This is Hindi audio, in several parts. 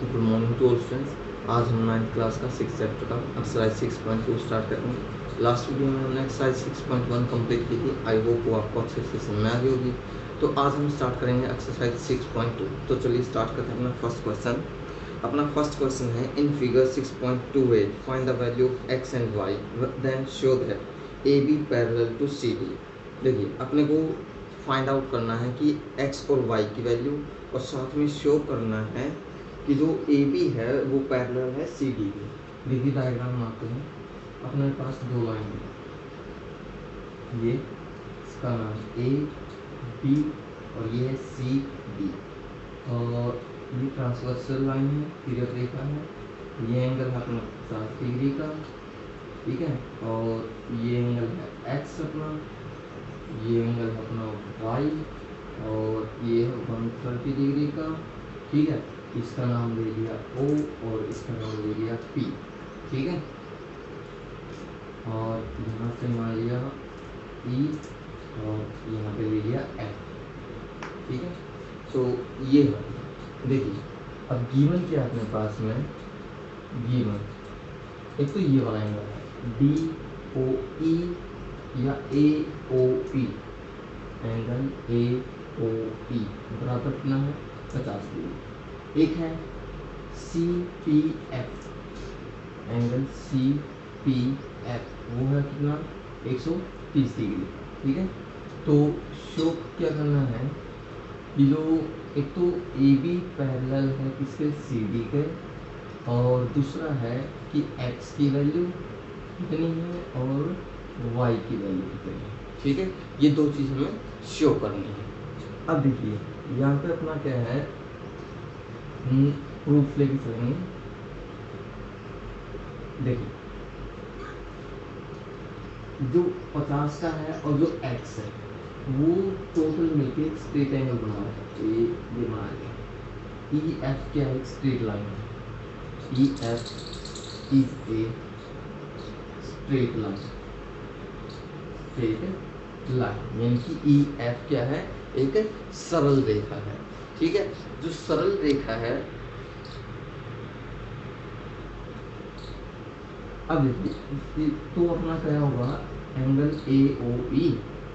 Good morning to all students. आज हम 9th क्लास का 6 चैप्टर का एक्सरसाइज 6.2 स्टार्ट करेंगे। लास्ट वीडियो में हमने एक्सरसाइज 6.1 कंप्लीट की थी। आई होप वो आपको अच्छे से समझ में आ गई होगी। तो आज हम स्टार्ट करेंगे एक्सरसाइज 6.2। तो चलिए स्टार्ट करते हैं अपना फर्स्ट क्वेश्चन। अपना फर्स्ट क्वेश्चन है, in figure 6.28 find the value of x and y then show that A B parallel to C D. देखिए अपने को फाइंड आउट करना है कि एक्स और वाई की वैल्यू, और साथ में शो करना है कि जो ए बी है वो पैरेलल है सी डी की। देखिए डायग्राम बनाते हैं। अपने पास दो लाइन है, ये इसका नाम ए बी और ये है सी डी, और ये ट्रांसवर्सल लाइन है, तिरक रेखा है। ये एंगल है अपना 50 डिग्री का, ठीक है। और ये एंगल है एक्स अपना, ये एंगल है अपना वाई, और ये है 130 डिग्री का, ठीक है। इसका नाम ले लिया O और इसका नाम ले लिया P, ठीक है। और यहाँ से मान लिया E और यहाँ पे ले लिया F, ठीक है। तो ये है, देखिए अब गिवन क्या है अपने पास में, गिवन एक तो ये वाला एंगल है DOE या AOP, एंगल AOP बराबर कितना है 50 डिग्री। एक है CPF, एंगल CPF वो है कितना 130 डिग्री, ठीक है। तो शो क्या करना है कि जो एक तो AB पैरेलल है किसके CD के, और दूसरा है कि X की वैल्यू कितनी है और Y की वैल्यू कितनी है, ठीक है। ये दो चीज़ हमें शो करनी है। अब देखिए यहाँ पे अपना क्या है, प्रूफ लेके चलेंगे। देखिए जो 50 का है और जो x है वो टोटल मिलके एक स्ट्रेट एंगल बना रहा है। ये बना लिया। ई एफ क्या है, एक स्ट्रेट लाइन है। E F is a straight line, straight line यानी कि ई एफ क्या है, एक सरल रेखा है, ठीक है। जो सरल रेखा है, अब देखिए तो अपना क्या होगा, एंगल AOE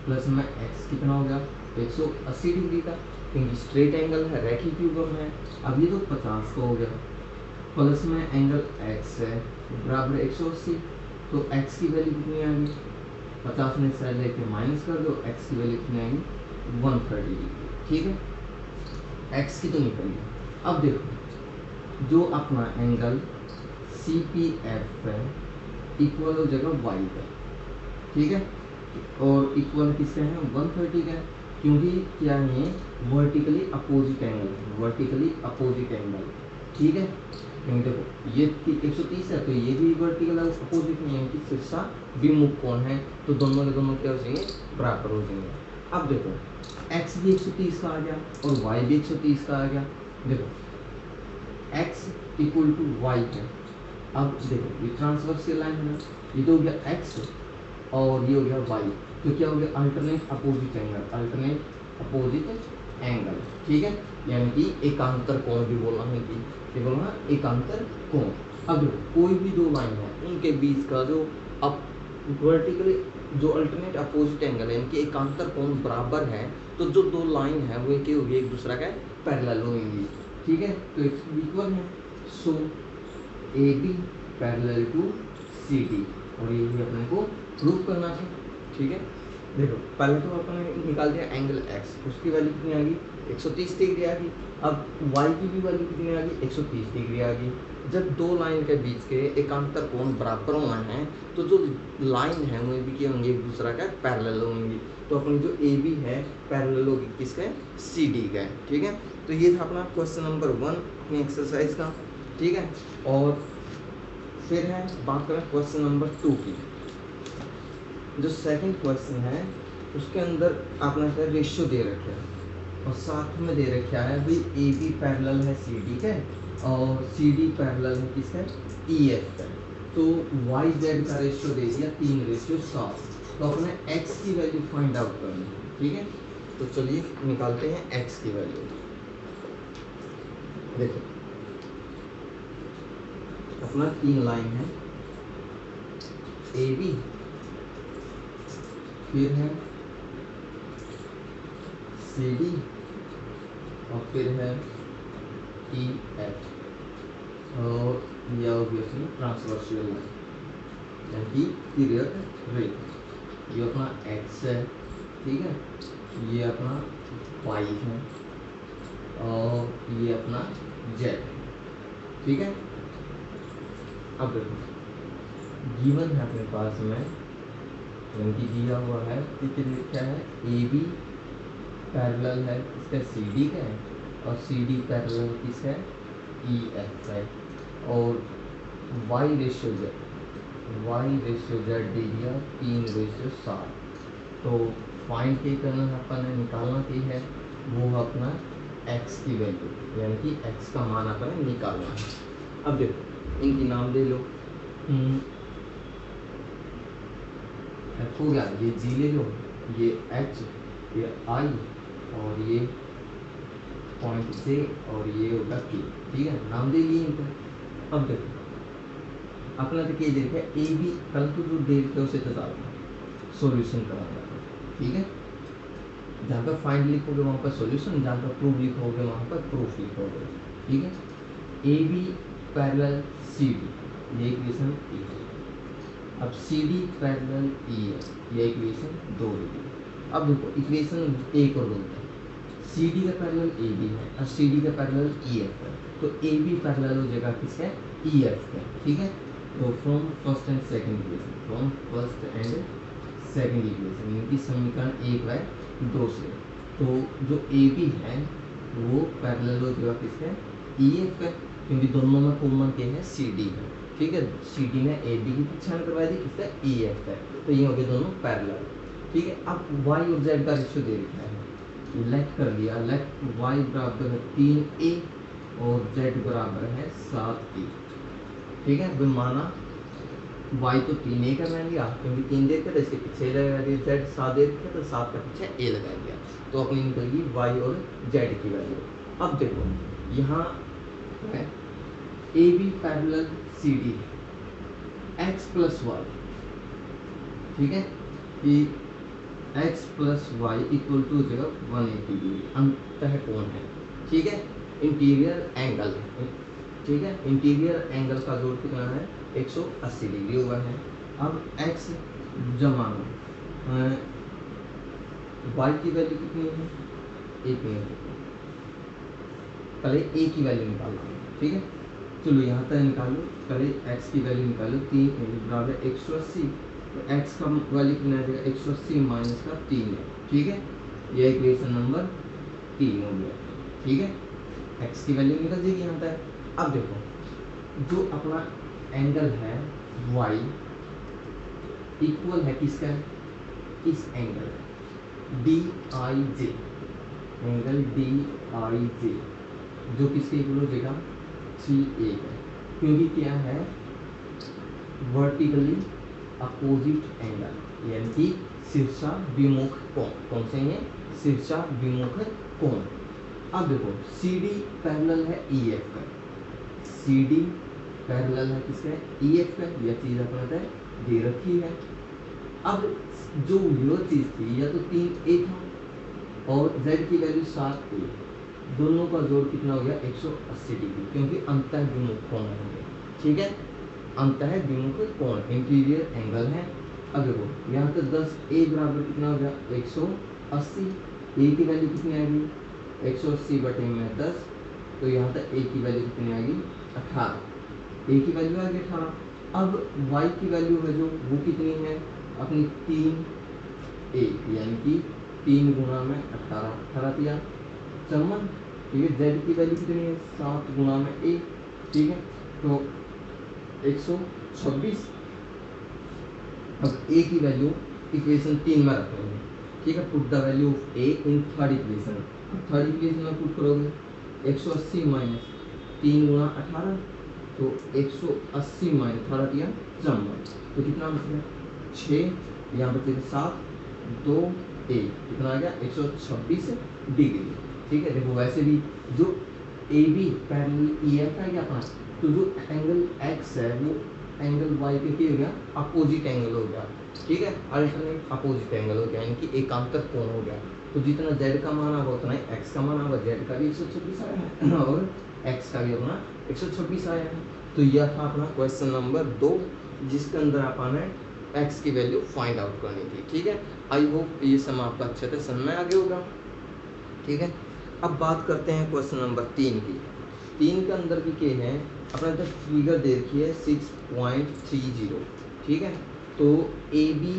प्लस में x कितना हो गया 180 डिग्री का, क्योंकि स्ट्रेट एंगल है, रैखिक युग्म है। अब ये तो 50 का हो गया, प्लस में एंगल x है बराबर 180, तो x की वैल्यू कितनी आ गई, 50 में से लेके माइनस कर दो, x की वैल्यू कितनी आएगी 130 डिग्री, ठीक है। x की तो निकल गई। अब देखो जो अपना एंगल CPF है इक्वल हो जाएगा y का, ठीक है। और इक्वल किससे है 130 का, क्योंकि क्या है वर्टिकली अपोजिट एंगल है, वर्टिकली अपोजिट एंगल, ठीक है। क्योंकि देखो ये 130 है तो ये भी वर्टिकल अपोजिट में, यानी कि शीर्षा विमुख कोण है, तो दोनों के दोनों क्या हो जाएंगे बराबर हो जाएंगे। अब देखो x भी 130 का आ गया और y भी 130 का आ गया। देखो x इक्वल टू y है। अब देखो ये ट्रांसवर्सल लाइन है ना, ये तो हो गया x और ये हो गया y, तो क्या हो गया alternate opposite angle, alternate opposite angle, ठीक है। यानी कि एकांतर कोण भी बोलना है, कि क्या बोलना है एकांतर कोण। अब देखो कोई भी दो लाइन है उनके बीच का जो अब वर्टिकली जो अल्टरनेट अपोजिट एंगल है, इनके एकांतर कोण बराबर है, तो जो दो लाइन है वो क्या होगी एक दूसरा का पैरेलल होंगी, ठीक है। तो इक्वल है, सो AB पैरेलल टू CD, और ये भी अपने को प्रूव करना है, ठीक है। देखो पहले तो अपन निकाल दिया एंगल x, उसकी वैल्यू कितनी आ गई 130 डिग्री आ गई। अब y की भी वैल्यू कितनी आ गई 130 डिग्री आ गई। जब दो लाइन के बीच के एकांतर कोण बराबर होना है, तो जो लाइन है वो भी क्या होंगे एक दूसरा का पैरेलल होंगी, तो अपनी जो AB है पैरेलल होगी किसका CD का, ठीक है। तो ये था अपना क्वेश्चन नंबर 1 अपनी एक्सरसाइज का, ठीक है। और फिर है बात करें क्वेश्चन नंबर 2 की। जो सेकंड क्वेश्चन है उसके अंदर आपने क्या रेशियो दे रखा है, और साथ में दे रखा है भाई AB पैरेलल है CD के और CD पैरेलल है किसका EF का। तो YZ का रेशियो दे दिया 3:7, तो अपने X की वैल्यू फाइंड आउट करनी है, ठीक है। तो चलिए निकालते हैं X की वैल्यू। देखो अपना 3 लाइन है ए बी, फिर है सी डी और फिर है ई एफ, और यह ऑब्वियसली ट्रांसवर्शियल लाइन यानी कि पीरियड रेट। ये अपना एक्स है, ठीक है, ये अपना वाई है और ये अपना जेड है, ठीक है। अब देखो गिवन है अपने पास में, यानी कि दिया हुआ है कि क्या है, ए बी पैरेलल है इसका सी डी का है और सी डी पैरेलल किसका है, ई एफ है, और वाई रेशियो जेड दे दिया 3:7। तो फाइंड के करना है अपन ने, निकालना की है वो है अपना x की वैल्यू, यानी कि x का मान अपन ने निकालना है। अब देखो इनकी नाम दे लो, f हो गया, ये g ले लो, ये h, ये i और ये पॉइंट से और ये होगा k, ठीक है, नाम दे लिए इनका। अब देखो अपना तो क्या देखा ए बी, कल तो जो दे रखे उसे तो सॉल्यूशन कराना, ठीक है, जहाँ पर फाइंड लिखोगे वहाँ पर सॉल्यूशन, जहाँ पर प्रूफ लिखोगे वहाँ पर प्रूफ लिखोगे, ठीक है। A B parallel C D, ये इक्वेशन ए है। अब सी डी पैरेलल ई है, ये इक्वेशन 2 है। अब देखो इक्वेशन 1 और 2 है, सी डी का पैरेलल ए बी है और सी डी का पैरेलल ई एफ है, तो ए बी पैरेलल हो जाएगा किसका, ई एफ का, ठीक है। तो from first and second equation, इनकी समीकरण 1 व 2 से, तो जो ए बी है वो पैरेलल हो जाएगा किसका, ई एफ का, क्योंकि दोनों में कॉमन क्या है, सी डी है, ठीक है। सी डी ने ए बी की पहचान करवा दी, किसका, ई एफ का, तो ये हो गए दोनों पैरेलल, ठीक है। अब वाई और जेड का रेशियो दे रखा है, लेट कर लिया, लेट वाई बराबर है 3a और जेड बराबर है 7a, ठीक है। अभी माना y तो 3a का मान लिया, क्योंकि 3 देख कर इसके पीछे लगा दिया, z 7 देख कर तो 7 का पीछे a लगा दिया, तो अपनी निकल गई y और z की वैल्यू। अब देखो यहाँ है A B parallel C D, x plus y, ठीक है, कि x plus y equal to जगह 180 डिग्री अंतः कोण है, ठीक है, इंटीरियर एंगल, ठीक है, इंटीरियर एंगल का जोड़ कितना है, 180 डिग्री हुआ है। अब x जमाना y की वैल्यू कितनी है, 1 है, पहले a की वैल्यू निकालो, ठीक है, चलो यहाँ तक निकालो, पहले x की वैल्यू निकालो, 3 बराबर 180, तो x का वैल्यू कितना आ जाएगा, 180 माइनस का 3 है, ठीक है, ये इक्वेशन नंबर 3 हो गया, ठीक है, x की वैल्यू निकल जाएगी यहाँ तक। अब देखो जो अपना एंगल है y इक्वल है किसका, इस angle D I J, angle D I J जो किसके इक्वल हो जाएगा, 3a का, क्योंकि क्या है वर्टिकली अपोजिट एंगल, यानी कि शीर्षा विमुख कोण, कौन से हैं, शीर्षा विमुख कोण। अब देखो सी डी पैरेलल है ई एफ का, सी डी पैरेलल है किसका, ई एफ का, यह चीज़ अपना दे रखी है। अब जो यह चीज़ थी या तो 3a था और z की वैल्यू 7a, दोनों का जोड़ कितना हो गया, 180 डिग्री, क्योंकि अंतः विमुख कोण है, ठीक है, अंतः विमुख कोण इंटीरियर एंगल है। अब देखो यहाँ तक 10a बराबर कितना हो गया, 180, a की वैल्यू कितनी आएगी, 180 बटे में 10, तो यहाँ तक a की वैल्यू कितनी आएगी, 18, a की वैल्यू आ गई 18। अब y की वैल्यू है जो वो कितनी है अपनी 3a, यानी कि 3 गुना में 18, 18 दिया चमन, ठीक है, z की वैल्यू कितनी है 7 गुना में a, ठीक है, तो 126। अब a की वैल्यू इक्वेशन 3 में रखेंगे, ठीक है, put the value of a in third equation, third equation में पुट करोगे 180 माइनस 3 गुना 18, तो 180 माइनस 18 दिया चमन, तो कितना बचेगा 6, यहाँ बचेगा 7, 2a, कितना आ गया 126 डिग्री, ठीक है। देखो वैसे भी जो A B parallel E F है क्या अपना, तो जो एंगल एक्स है वो एंगल वाई के क्या हो गया, अपोजिट एंगल हो गया, ठीक है, अल्टरनेट अपोजिट एंगल हो गया, यानी कि एकांतर कोण हो गया। तो जितना z का मान आएगा उतना ही x का मान आएगा, z का भी 126 आया है और x का भी अपना 126 आया है। तो यह था अपना क्वेश्चन नंबर 2 जिसके अंदर अपन ने x की वैल्यू फाइंड आउट करनी थी, ठीक है। आई होप ये सम आपका अच्छे से समझ में आ गया होगा, ठीक है। अब बात करते हैं क्वेश्चन नंबर 3 की। 3 के अंदर भी क्या है, अपने तो फिगर दे रखी है 6.30, ठीक है। तो ए बी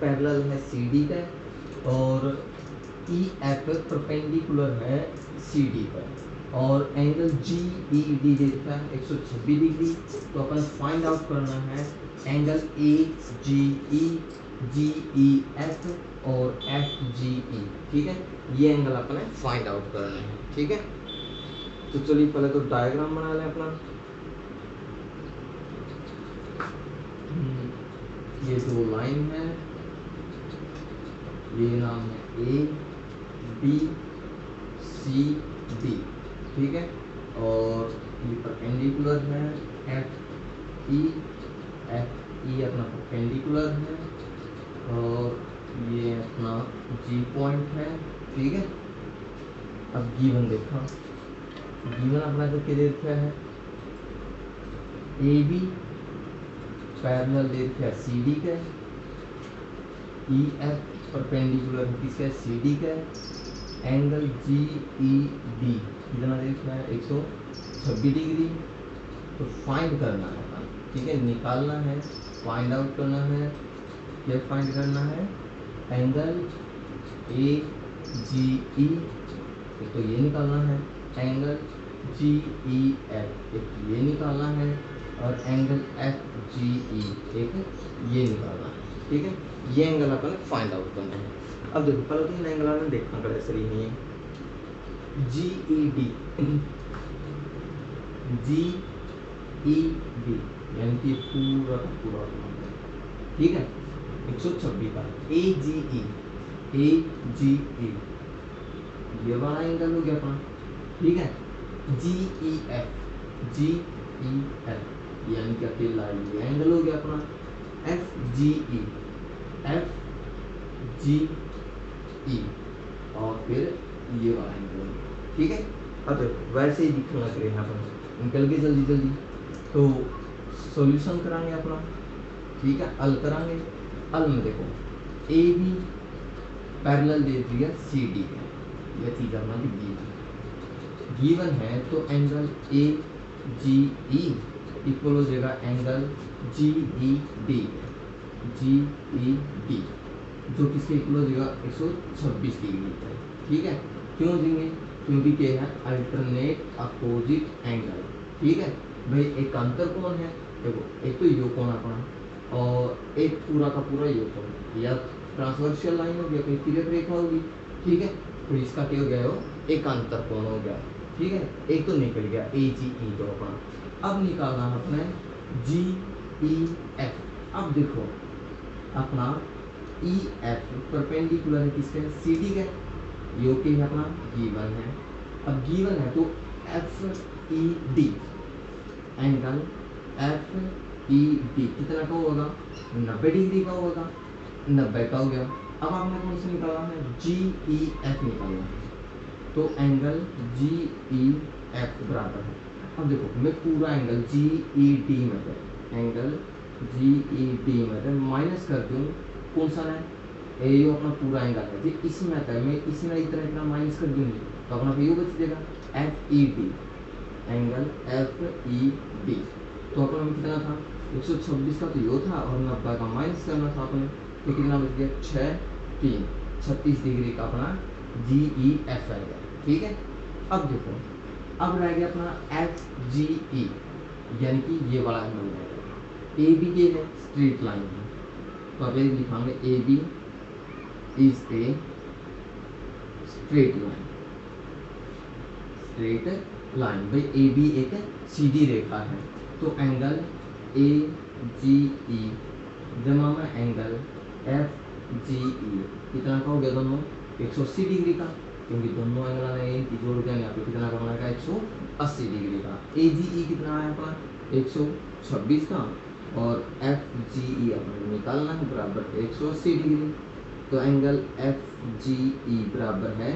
पैरेलल है सी डी का और ई एफ परपेंडिकुलर है सी डी पर और एंगल जी ई डी दे रखा है 126 डिग्री। तो अपन फाइंड आउट करना है angle A G E F और एफ जी ई, ठीक है। ये एंगल अपने फाइंड आउट करना है, ठीक है। तो चलिए पहले तो डायग्राम बना लें अपना। ये दो लाइन है, ये नाम है ए बी सी डी, ठीक है। और ये परपेंडिकुलर है एफ ई अपना परपेंडिकुलर है और ये अपना जी पॉइंट है, ठीक है। अब गिवन देखा, गिवन अपना तो क्या दे रखा है, ए बी पैरेलल दे रखा है सी डी का, ई एफ परपेंडिकुलर है किसका, सी डी का, एंगल जी ई डी कितना दे रखा है 126 डिग्री। तो फाइंड करना है अपना, ठीक है, निकालना है, फाइंड आउट करना है। क्या फाइंड करना है, एंगल ए जी ई, एक तो ये निकालना है, एंगल जी ई एफ एक ये निकालना है और एंगल एफ जी ई एक ये निकालना है, ठीक है। ये एंगल अपन फाइंड आउट करना है। अब देखो पहले तो इन एंगल में देखना पड़ेगा सही नहीं है, जी ई डी यानी कि पूरा का पूरा, ठीक है, 126 का ए जी ई ये वाला एंगल हो गया अपना, ठीक है। जी ई एफ यानी कि अकेला ये एंगल हो गया अपना, एफ जी ई और फिर ये वाला एंगल, ठीक है। अब वैसे ही दिखने लग रहे हैं अपन, निकल गए जल्दी जल्दी। तो सॉल्यूशन कराएंगे अपना, ठीक है, हल कराएंगे। हल में देखो ए बी पैरेलल दे दिया सी डी का, यह चीज अपना गिवन है। तो angle A G E equal हो जाएगा एंगल जी ई डी जो किसके इक्वल हो जाएगा 126 डिग्री, ठीक है। क्यों देंगे, क्योंकि क्या है, अल्टरनेट अपोजिट एंगल, ठीक है भाई। एक अंतर कोण है, देखो एक तो यो कोण अपना और एक पूरा का पूरा यो कोण, या ट्रांसवर्शियल लाइन होगी या कोई तिरक रेखा होगी, ठीक है। तो इसका क्या हो गया, हो एक अंतर कोण हो गया, ठीक है। एक तो निकल गया ए जी ई तो अपना। अब निकालना है अपने जी ई एफ। अब देखो अपना ई एफ परपेंडिकुलर है किसके, सी डी का, यो के है अपना गिवन है। अब गिवन है तो F E D angle F E D कितना का होगा, 90 डिग्री का होगा, 90 का हो गया। अब आपने कौन सा निकालना है, जी ई एफ निकालना है। तो एंगल जी ई एफ बराबर है, अब देखो मैं पूरा एंगल जी ई डी में है, एंगल जी ई डी में है माइनस कर दूँ, कौन सा है, ये अपना पूरा एंगल है जी, इसमें आता है, मैं इसमें इतना इतना माइनस कर दूंगी तो अपना ये बच जाएगा F E D, angle F E D. तो अपना में कितना था 126 का तो यो था और 90 का माइनस करना था अपने, तो कितना बच गया 36 डिग्री का अपना जी ई एफ आएगा, ठीक है। अब देखो अब रह गया अपना एफ जी ई, यानी कि ये वाला एंगल रहेगा। ए बी के है स्ट्रेट लाइन है, तो अब ये लिखाएंगे A B is a straight line भाई, ए बी एक सीधी रेखा है। तो एंगल ए जी ई जमा में एंगल एफ जी ई कितना का हो गया, दोनों 180 डिग्री का, क्योंकि दोनों एंगल ने जोड़ के यहाँ पे कितना का बनाएगा 180 डिग्री का। AGE कितना है अपना 126 का, और FGE अपना निकालना है बराबर 180 डिग्री। तो एंगल FGE बराबर है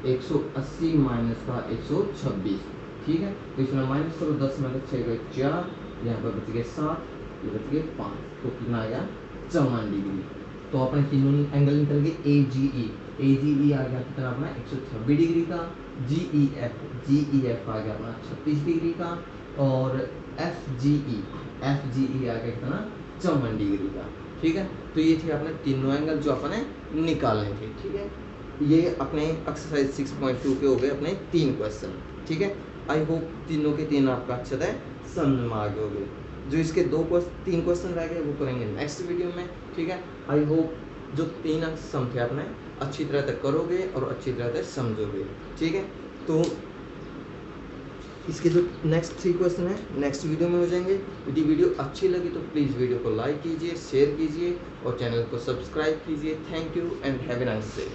180 माइनस का 126, ठीक है। तो इसमें माइनस करो, 10 माइनस 6 का 4, यहाँ पर बच गए 7, ये बच गए 5, तो कितना आ गया 54 डिग्री। तो अपने तीनों एंगल निकल गए। AGE आ गया कितना अपना 126 डिग्री का, GEF आ गया अपना 36 डिग्री का, और FGE आ गया कितना 54 डिग्री का, ठीक है। तो ये थे अपने तीनों एंगल जो अपने निकालने थे, ठीक है। ये अपने एक्सरसाइज 6.2 के हो गए अपने 3 क्वेश्चन, ठीक है। आई होप तीनों के तीन आपका अच्छे से समझ में आ गए होंगे। जो इसके 3 क्वेश्चन रह गए वो करेंगे नेक्स्ट वीडियो में, ठीक है। आई होप जो 3 अंक सम थे अपने अच्छी तरह तक करोगे और अच्छी तरह तक समझोगे, ठीक है। तो इसके जो नेक्स्ट 3 क्वेश्चन है नेक्स्ट वीडियो में हो जाएंगे। यदि वीडियो अच्छी लगी तो प्लीज़ वीडियो को लाइक कीजिए, शेयर कीजिए और चैनल को सब्सक्राइब कीजिए। Thank you and have a nice day.